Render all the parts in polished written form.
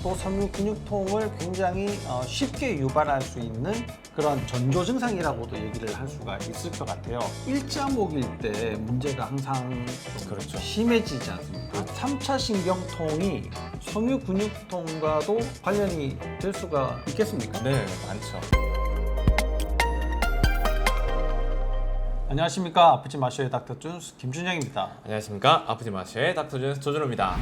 또 섬유 근육통을 굉장히 쉽게 유발할 수 있는 그런 전조 증상이라고도 얘기를 할 수가 있을 것 같아요. 일자목일 때 문제가 항상 좀 그렇죠. 심해지지 않습니까? 3차 신경통이 섬유 근육통과도 관련이 될 수가 있겠습니까? 네, 많죠. 안녕하십니까. 아프지 마쇼의 닥터 준스 김준영입니다. 안녕하십니까. 아프지 마쇼의 닥터 준스 조준호입니다.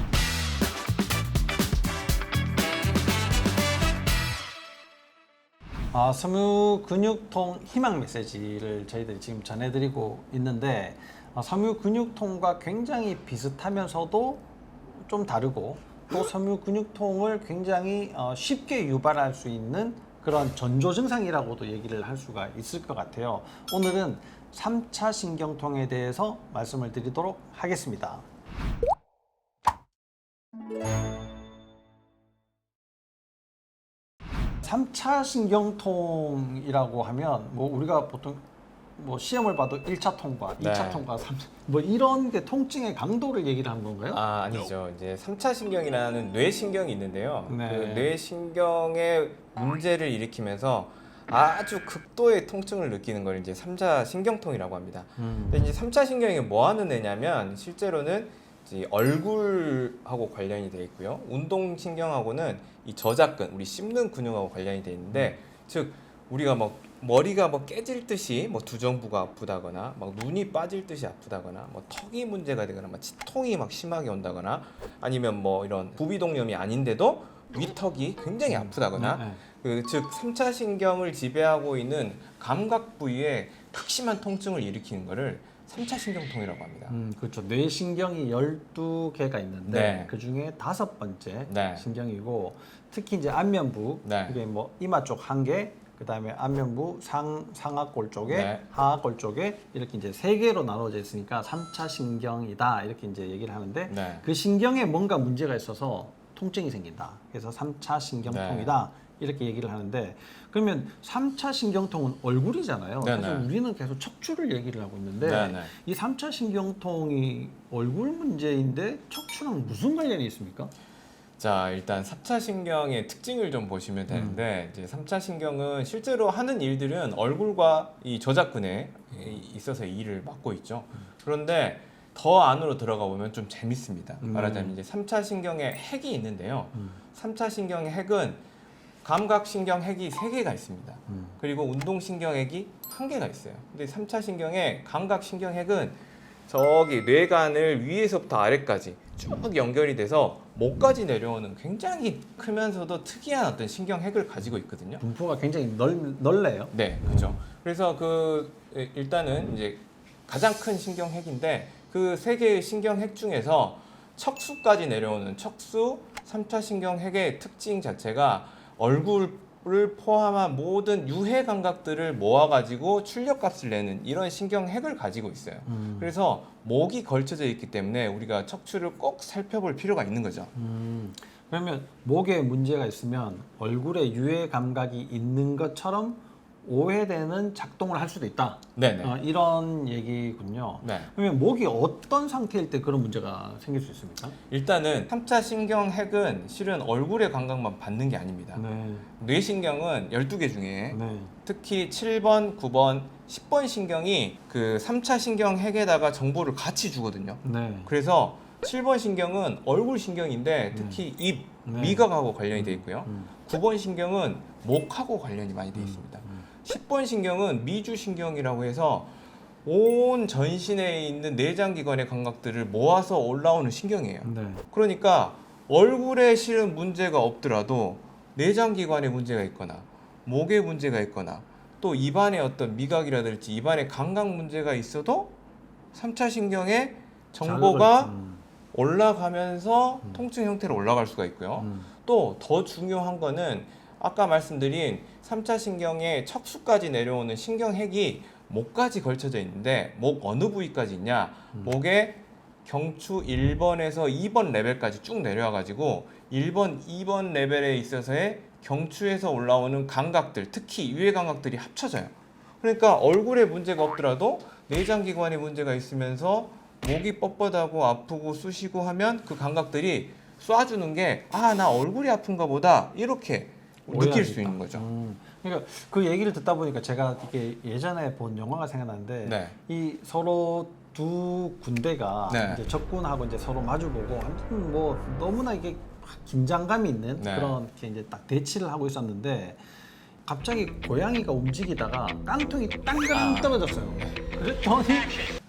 섬유 근육통 희망 메시지를 저희들이 지금 전해드리고 있는데 섬유 근육통과 굉장히 비슷하면서도 좀 다르고 또 섬유 근육통을 굉장히 쉽게 유발할 수 있는 그런 전조 증상이라고도 얘기를 할 수가 있을 것 같아요. 오늘은 3차 신경통에 대해서 말씀을 드리도록 하겠습니다. 3차 신경통이라고 하면 우리가 보통 시험을 봐도 1차 통과, 2차 네. 통과, 3차 이런 게 통증의 강도를 얘기를 한 건가요? 아니죠. 이제 3차 신경이라는 뇌신경이 있는데요. 네. 그 뇌신경의 문제를 일으키면서 아주 극도의 통증을 느끼는 걸 이제 3차 신경통이라고 합니다. 근데 이제 3차 신경이 뭐 하는 애냐면 실제로는 이제 얼굴하고 관련이 돼 있고요. 운동신경하고는 이 저작근, 우리 씹는 근육하고 관련이 돼 있는데 즉 우리가 머리가 깨질 듯이 두정부가 아프다거나 눈이 빠질 듯이 아프다거나 턱이 문제가 되거나 치통이 심하게 온다거나 아니면 이런 부비동염이 아닌데도 위턱이 굉장히 아프다거나 즉 3차 신경을 지배하고 있는 감각 부위에 극심한 통증을 일으키는 것을 3차 신경통이라고 합니다. 그렇죠. 뇌신경이 12개가 있는데 네. 그 중에 5번째 네. 신경이고 특히 이제 안면부, 네. 이게 이마 쪽 1개, 그다음에 안면부 상하골 쪽에 네. 하하골 쪽에 이렇게 이제 3개로 나눠져 있으니까 3차 신경이다 이렇게 이제 얘기를 하는데 네. 그 신경에 뭔가 문제가 있어서 통증이 생긴다. 그래서 3차 신경통이다. 이렇게 얘기를 하는데 그러면 3차 신경통은 얼굴이잖아요. 네네. 사실 우리는 계속 척추를 얘기를 하고 있는데 네네. 이 3차 신경통이 얼굴 문제인데 척추랑 무슨 관련이 있습니까? 자, 일단 3차 신경의 특징을 좀 보시면 되는데 이제 3차 신경은 실제로 하는 일들은 얼굴과 이 저작근에 있어서 이 일을 맡고 있죠. 그런데 더 안으로 들어가 보면 좀 재밌습니다. 말하자면 이제 3차 신경의 핵이 있는데요. 3차 신경의 핵은 감각신경 핵이 3개가 있습니다. 그리고 운동신경 핵이 1개가 있어요. 근데 3차 신경의 감각신경 핵은 저기 뇌관을 위에서부터 아래까지 쭉 연결이 돼서 목까지 내려오는 굉장히 크면서도 특이한 어떤 신경 핵을 가지고 있거든요. 분포가 굉장히 넓네요. 네, 그렇죠. 그래서 일단은 이제 가장 큰 신경 핵인데 그 3개의 신경 핵 중에서 척수까지 내려오는 척수 3차 신경 핵의 특징 자체가 얼굴을 포함한 모든 유해 감각들을 모아가지고 출력값을 내는 이런 신경 핵을 가지고 있어요. 그래서 목이 걸쳐져 있기 때문에 우리가 척추를 꼭 살펴볼 필요가 있는 거죠. 그러면 목에 문제가 있으면 얼굴에 유해 감각이 있는 것처럼 오해되는 작동을 할 수도 있다. 네네. 이런 얘기군요. 네. 그러면 목이 어떤 상태일 때 그런 문제가 생길 수 있습니까? 일단은 3차 신경 핵은 실은 얼굴의 감각만 받는 게 아닙니다. 네. 뇌신경은 12개 중에 네. 특히 7번, 9번, 10번 신경이 그 3차 신경 핵에다가 정보를 같이 주거든요. 네. 그래서 7번 신경은 얼굴 신경인데 특히 입, 네. 미각하고 관련이 돼 있고요. 음. 9번 신경은 목하고 관련이 많이 돼 있습니다. 10번 신경은 미주신경이라고 해서 온 전신에 있는 내장기관의 감각들을 모아서 올라오는 신경이에요. 네. 그러니까 얼굴에 실은 문제가 없더라도 내장기관에 문제가 있거나 목에 문제가 있거나 또 입안에 어떤 미각이라든지 입안에 감각 문제가 있어도 3차 신경의 정보가 올라가면서 통증 형태로 올라갈 수가 있고요. 또 더 중요한 거는 아까 말씀드린 3차 신경의 척수까지 내려오는 신경핵이 목까지 걸쳐져 있는데 목 어느 부위까지 있냐? 목의 경추 1번에서 2번 레벨까지 쭉 내려와 가지고 1번, 2번 레벨에 있어서의 경추에서 올라오는 감각들, 특히 유해 감각들이 합쳐져요. 그러니까 얼굴에 문제가 없더라도 내장기관에 문제가 있으면서 목이 뻣뻣하고 아프고 쑤시고 하면 그 감각들이 쏴주는 게 아, 나 얼굴이 아픈가 보다 이렇게 느낄 수 있는 거죠. 그러니까 그 얘기를 듣다 보니까 제가 이게 예전에 본 영화가 생각나는데 네. 이 서로 두 군대가 네. 이제 적군하고 이제 서로 마주보고 아무튼 뭐 너무나 이게 긴장감이 있는 네. 그런 이렇게 이제 딱 대치를 하고 있었는데 갑자기 고양이가 움직이다가 깡통이 땅땅 떨어졌어요. 그랬더니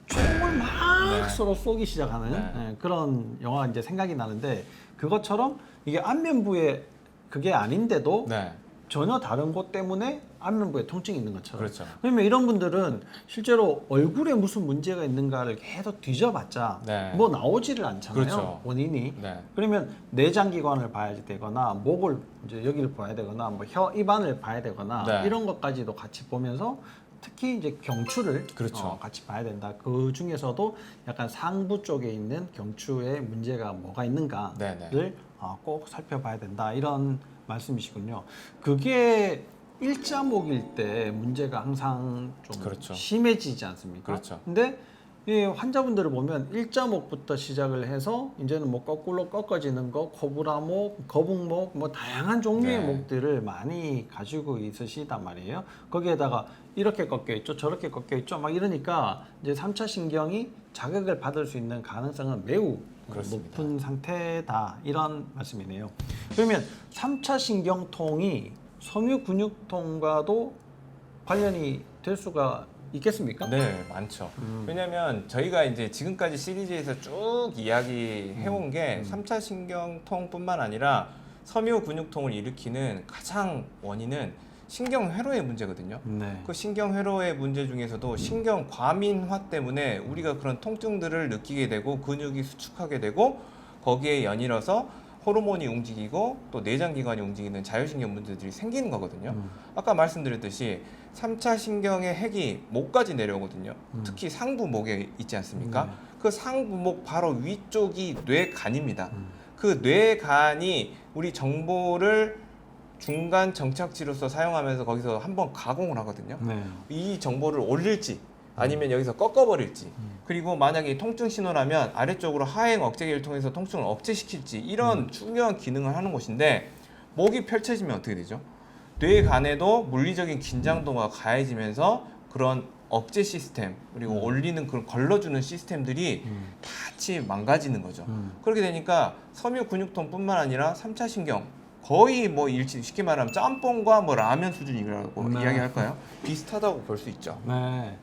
총을 막 네. 서로 쏘기 시작하는 네. 예, 그런 영화가 이제 생각이 나는데 그것처럼 이게 안면부에 그게 아닌데도 네. 전혀 다른 것 때문에 안면부에 통증이 있는 것처럼. 그렇죠. 그러면 이런 분들은 실제로 얼굴에 무슨 문제가 있는가를 계속 뒤져봤자 네. 뭐 나오지를 않잖아요. 그렇죠. 원인이. 네. 그러면 내장기관을 봐야 되거나 목을 이제 여기를 봐야 되거나 뭐 혀, 입안을 봐야 되거나 네. 이런 것까지도 같이 보면서 특히 이제 경추를 그렇죠. 같이 봐야 된다. 그 중에서도 약간 상부 쪽에 있는 경추에 문제가 뭐가 있는가를 네네. 꼭 살펴봐야 된다. 이런 말씀이시군요. 그게 일자목일 때 문제가 항상 좀 그렇죠. 심해지지 않습니까? 그렇죠. 근데 이 환자분들을 보면 일자목부터 시작을 해서 이제는 뭐 거꾸로 꺾어지는 거, 코브라목, 거북목, 뭐 다양한 종류의 네. 목들을 많이 가지고 있으시단 말이에요. 거기에다가 이렇게 꺾여 있죠, 저렇게 꺾여 있죠, 막 이러니까 이제 3차 신경이 자극을 받을 수 있는 가능성은 매우 그렇습니다. 높은 상태다 이런 말씀이네요. 그러면 3차 신경통이 섬유 근육통과도 관련이 될 수가 있겠습니까? 네, 많죠. 왜냐면 저희가 이제 지금까지 시리즈에서 쭉 이야기해온 게 3차 신경통뿐만 아니라 섬유 근육통을 일으키는 가장 원인은 신경회로의 문제거든요. 네. 그 신경회로의 문제 중에서도 신경 과민화 때문에 우리가 그런 통증들을 느끼게 되고 근육이 수축하게 되고 거기에 연이어서 호르몬이 움직이고 또 내장기관이 움직이는 자율신경 문제들이 생기는 거거든요. 아까 말씀드렸듯이 3차 신경의 핵이 목까지 내려오거든요. 특히 상부목에 있지 않습니까? 그 상부목 바로 위쪽이 뇌간입니다. 그 뇌간이 우리 정보를 중간 정착지로서 사용하면서 거기서 한번 가공을 하거든요. 네. 이 정보를 올릴지 아니면 여기서 꺾어버릴지 그리고 만약에 통증 신호라면 아래쪽으로 하행 억제기를 통해서 통증을 억제시킬지 이런 중요한 기능을 하는 곳인데 목이 펼쳐지면 어떻게 되죠? 뇌간에도 물리적인 긴장도가 가해지면서 그런 억제 시스템 그리고 올리는 그런 걸러주는 시스템들이 같이 망가지는 거죠. 그렇게 되니까 섬유 근육통뿐만 아니라 3차 신경 거의 뭐 일치 쉽게 말하면 짬뽕과 뭐 라면 수준이라고 네. 이야기할까요? 비슷하다고 볼 수 있죠. 네.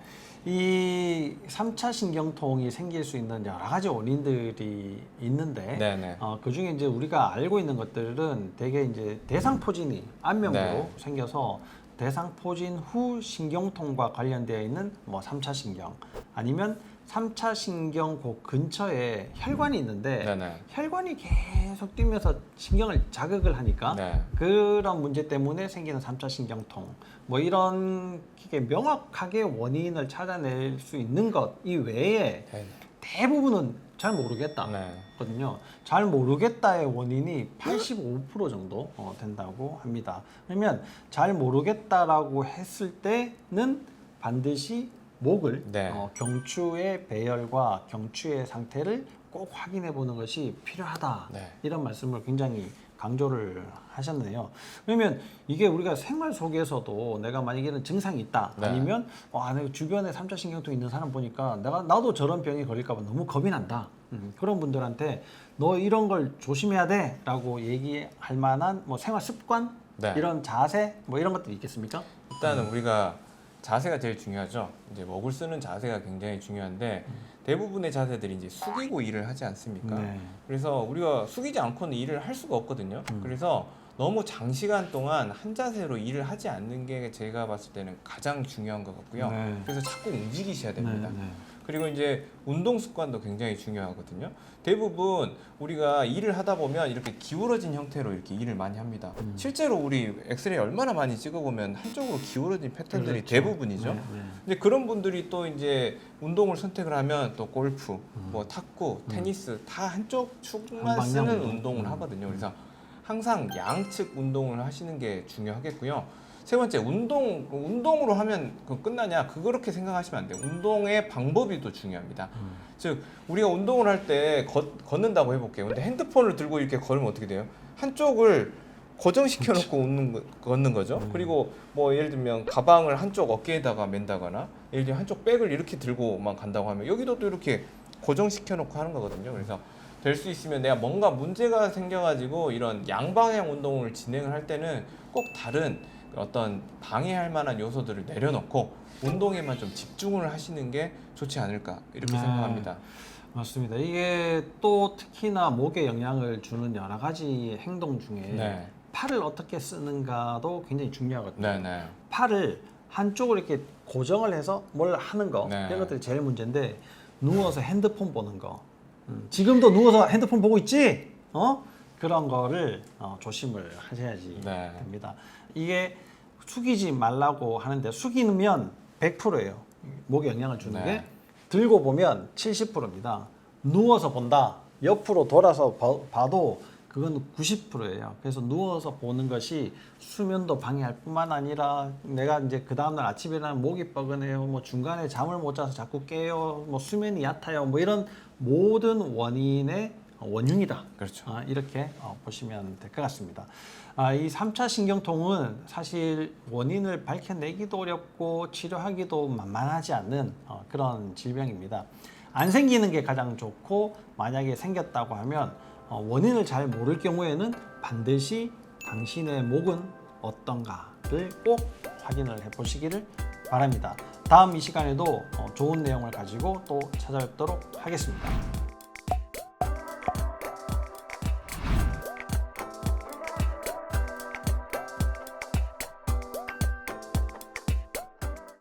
이 3차 신경통이 생길 수 있는 여러 가지 원인들이 있는데 네네. 그 중에 이제 우리가 알고 있는 것들은 대개 이제 대상포진이 안면부로 네. 생겨서 대상포진 후 신경통과 관련되어 있는 뭐 3차 신경 아니면 3차 신경 그 근처에 혈관이 있는데 네네. 혈관이 계속 뛰면서 신경을 자극을 하니까 네. 그런 문제 때문에 생기는 3차 신경통 뭐 이런 게 명확하게 원인을 찾아낼 수 있는 것 이외에 네네. 대부분은 잘 모르겠다. 네. 거든요. 잘 모르겠다의 원인이 85% 정도 된다고 합니다. 그러면 잘 모르겠다라고 했을 때는 반드시 목을 네. 경추의 배열과 경추의 상태를 꼭 확인해 보는 것이 필요하다. 네. 이런 말씀을 굉장히 강조를 하셨네요. 그러면 이게 우리가 생활 속에서도 내가 만약에 이런 증상이 있다. 네. 아니면 내가 주변에 3차 신경통 있는 사람 보니까 나도 저런 병에 걸릴까 봐 너무 겁이 난다. 그런 분들한테 너 이런 걸 조심해야 돼 라고 얘기할 만한 뭐 생활 습관 네. 이런 자세 뭐 이런 것들이 있겠습니까? 일단은 우리가 자세가 제일 중요하죠. 이제 목을 쓰는 자세가 굉장히 중요한데 대부분의 자세들이 이제 숙이고 일을 하지 않습니까? 네. 그래서 우리가 숙이지 않고는 일을 할 수가 없거든요. 그래서 너무 장시간 동안 한 자세로 일을 하지 않는 게 제가 봤을 때는 가장 중요한 것 같고요. 네. 그래서 자꾸 움직이셔야 됩니다. 네, 네. 그리고 이제 운동 습관도 굉장히 중요하거든요. 대부분 우리가 일을 하다 보면 이렇게 기울어진 형태로 이렇게 일을 많이 합니다. 실제로 우리 엑스레이 얼마나 많이 찍어보면 한쪽으로 기울어진 패턴들이 그렇죠. 대부분이죠. 네, 네. 근데 그런 분들이 또 이제 운동을 선택을 하면 또 골프, 뭐 탁구, 테니스 다 한쪽 축만 한 쓰는 방향으로. 운동을 하거든요. 그래서 항상 양측 운동을 하시는 게 중요하겠고요. 세 번째, 운동으로 하면 끝나냐? 그렇게 생각하시면 안 돼요. 운동의 방법이 또 중요합니다. 즉 우리가 운동을 할 때 걷는다고 해볼게요. 근데 핸드폰을 들고 이렇게 걸으면 어떻게 돼요? 한쪽을 고정시켜 놓고 걷는 거죠. 그리고 뭐 예를 들면 가방을 한쪽 어깨에다가 맨다거나 예를 들면 한쪽 백을 이렇게 들고만 간다고 하면 여기도 또 이렇게 고정시켜 놓고 하는 거거든요. 그래서 될 수 있으면 내가 뭔가 문제가 생겨가지고 이런 양방향 운동을 진행을 할 때는 꼭 다른 어떤 방해할 만한 요소들을 내려놓고 운동에만 좀 집중을 하시는 게 좋지 않을까 이렇게 생각합니다. 맞습니다. 이게 또 특히나 목에 영향을 주는 여러 가지 행동 중에 네. 팔을 어떻게 쓰는가도 굉장히 중요하거든요. 네네. 팔을 한쪽으로 이렇게 고정을 해서 뭘 하는 거 네. 이런 것들이 제일 문제인데 누워서 핸드폰 보는 거 지금도 누워서 핸드폰 보고 있지? 그런 거를 조심을 하셔야지 네. 됩니다. 이게 숙이지 말라고 하는데 숙이면 100%예요. 목에 영향을 주는 네. 게 들고 보면 70%입니다. 누워서 본다. 옆으로 돌아서 봐도 그건 90%예요. 그래서 누워서 보는 것이 수면도 방해할 뿐만 아니라 내가 이제 그 다음날 아침에 일어나면 목이 뻐근해요. 뭐 중간에 잠을 못 자서 자꾸 깨요. 뭐 수면이 얕아요. 뭐 이런 모든 원인의 원흉이다. 그렇죠. 이렇게 보시면 될 것 같습니다. 이 3차 신경통은 사실 원인을 밝혀내기도 어렵고 치료하기도 만만하지 않는 그런 질병입니다. 안 생기는 게 가장 좋고 만약에 생겼다고 하면 원인을 잘 모를 경우에는 반드시 당신의 목은 어떤가를 꼭 확인을 해보시기를 바랍니다. 다음 이 시간에도 좋은 내용을 가지고 또 찾아뵙도록 하겠습니다.